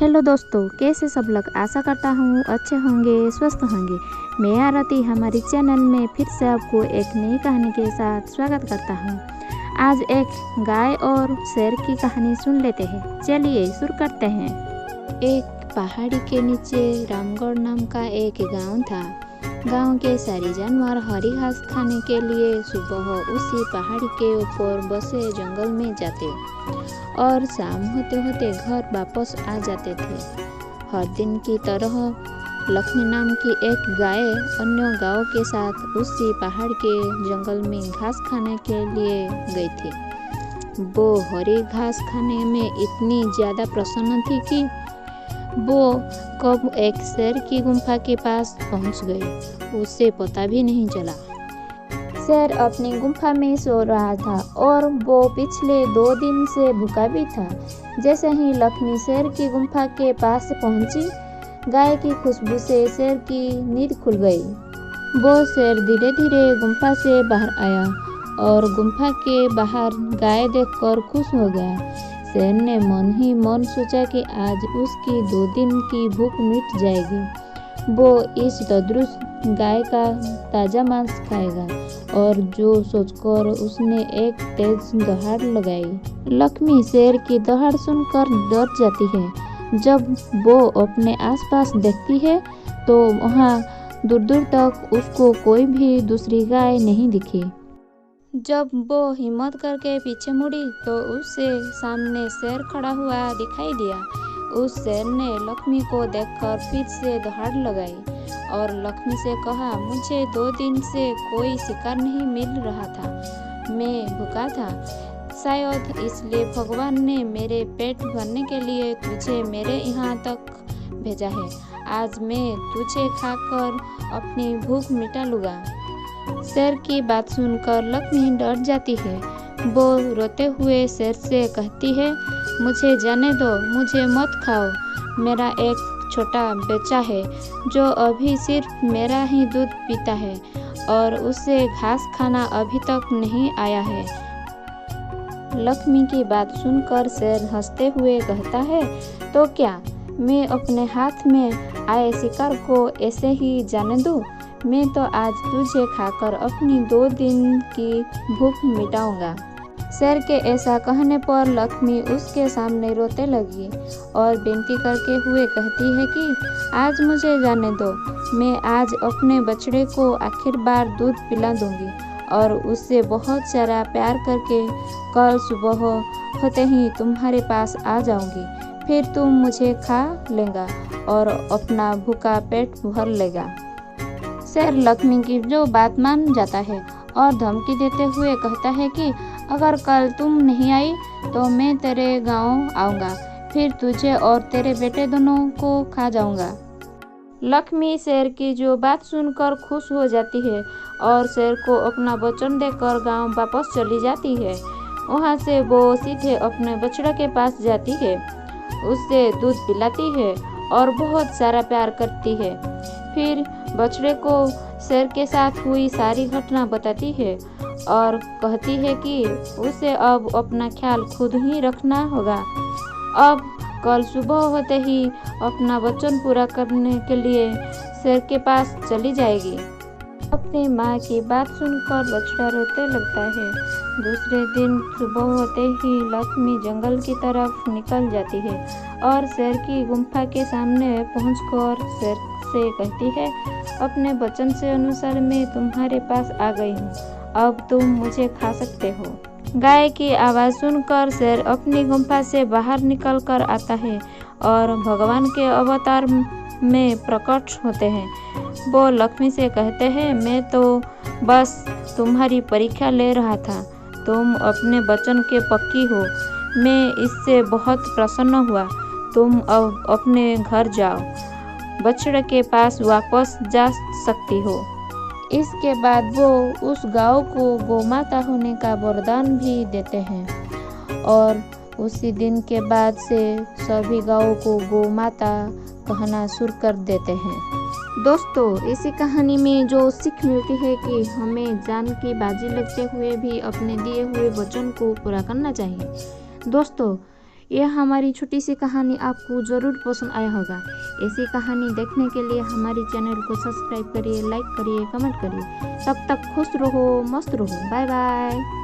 Hello दोस्तों, कैसे सब लोग। आशा करता हूँ अच्छे होंगे, स्वस्थ होंगे। मैं आरती हमारी चैनल में फिर से आपको एक नई कहानी के साथ स्वागत करता हूँ। आज एक गाय और शेर की कहानी सुन लेते हैं। चलिए शुरू करते हैं। एक पहाड़ी के नीचे रामगढ़ नाम का एक गांव था। गांव के सारे जानवर हरी घास खाने के लिए सुबह उसी पहाड़ी के ऊपर बसे जंगल में जाते और शाम होते होते घर वापस आ जाते थे। हर दिन की तरह लक्ष्मी नाम की एक गाय अन्य गायों के साथ उसी पहाड़ के जंगल में घास खाने के लिए गई थी। वो हरी घास खाने में इतनी ज़्यादा प्रसन्न थी कि वो कब एक शेर की गुफा के पास पहुंच गई, उसे पता भी नहीं चला। शेर अपनी गुफा में सो रहा था और वो पिछले 2 दिन से भूखा भी था। जैसे ही लक्ष्मी शेर की गुफा के पास पहुंची, गाय की खुशबू से शेर की नींद खुल गई। वो शेर धीरे धीरे गुफा से बाहर आया और गुफा के बाहर गाय देखकर खुश हो गया। शेर ने मन ही मन सोचा कि आज उसकी 2 दिन की भूख मिट जाएगी। वो इस तंदुरुस्त गाय का ताज़ा मांस खाएगा, और जो सोचकर उसने एक तेज दहाड़ लगाई। लक्ष्मी शेर की दहाड़ सुनकर डर जाती है। जब वो अपने आसपास देखती है तो वहाँ दूर दूर तक उसको कोई भी दूसरी गाय नहीं दिखी। जब वो हिम्मत करके पीछे मुड़ी तो उससे सामने शेर खड़ा हुआ दिखाई दिया। उस शेर ने लक्ष्मी को देखकर फिर से दहाड़ लगाई और लक्ष्मी से कहा, मुझे 2 दिन से कोई शिकार नहीं मिल रहा था। मैं भूखा था, शायद इसलिए भगवान ने मेरे पेट भरने के लिए तुझे मेरे यहाँ तक भेजा है। आज मैं तुझे खाकर अपनी भूख मिटा लूँगा। शेर की बात सुनकर लक्ष्मी डर जाती है। वो रोते हुए शेर से कहती है, मुझे जाने दो, मुझे मत खाओ। मेरा एक छोटा बच्चा है जो अभी सिर्फ मेरा ही दूध पीता है और उसे घास खाना अभी तक नहीं आया है। लक्ष्मी की बात सुनकर शेर हंसते हुए कहता है, तो क्या मैं अपने हाथ में आए शिकार को ऐसे ही जाने दूं? मैं तो आज तुझे खाकर अपनी 2 दिन की भूख मिटाऊंगा। शेर के ऐसा कहने पर लक्ष्मी उसके सामने रोते लगी और विनती करके हुए कहती है कि आज मुझे जाने दो, मैं आज अपने बछड़े को आखिर बार दूध पिला दूंगी और उससे बहुत सारा प्यार करके कल सुबह होते ही तुम्हारे पास आ जाऊंगी। फिर तुम मुझे खा लेगा और अपना भूखा पेट भर लेगा। शेर लक्ष्मी की जो बात मान जाता है और धमकी देते हुए कहता है कि अगर कल तुम नहीं आई तो मैं तेरे गांव आऊँगा, फिर तुझे और तेरे बेटे दोनों को खा जाऊँगा। लक्ष्मी शेर की जो बात सुनकर खुश हो जाती है और शेर को अपना वचन देकर गांव वापस चली जाती है। वहाँ से वो सीधे अपने बछड़े के पास जाती है, उससे दूध पिलाती है और बहुत सारा प्यार करती है। फिर बछड़े को शेर के साथ हुई सारी घटना बताती है और कहती है कि उसे अब अपना ख्याल खुद ही रखना होगा। अब कल सुबह होते ही अपना वचन पूरा करने के लिए शेर के पास चली जाएगी। अपनी माँ की बात सुनकर बछड़ा रोते लगता है। दूसरे दिन सुबह होते ही लक्ष्मी जंगल की तरफ निकल जाती है और शेर की गुफा के सामने पहुंचकर शेर से कहती है, अपने वचन से अनुसार मैं तुम्हारे पास आ गई हूँ, अब तुम मुझे खा सकते हो। गाय की आवाज़ सुनकर शेर अपनी गुफा से बाहर निकल कर आता है और भगवान के अवतार में प्रकट होते हैं। वो लक्ष्मी से कहते हैं, मैं तो बस तुम्हारी परीक्षा ले रहा था, तुम अपने वचन के पक्की हो। मैं इससे बहुत प्रसन्न हुआ, तुम अब अपने घर जाओ, बछड़े के पास वापस जा सकती हो। इसके बाद वो उस गांव को गोमाता होने का वरदान भी देते हैं और उसी दिन के बाद से सभी गांवों को गोमाता कहना शुरू कर देते हैं। दोस्तों, इसी कहानी में जो सीख मिलती है कि हमें जान की बाजी लगते हुए भी अपने दिए हुए वचन को पूरा करना चाहिए। दोस्तों, यह हमारी छोटी सी कहानी आपको ज़रूर पसंद आया होगा। ऐसी कहानी देखने के लिए हमारी चैनल को सब्सक्राइब करिए, लाइक करिए, कमेंट करिए। तब तक खुश रहो, मस्त रहो। Bye bye.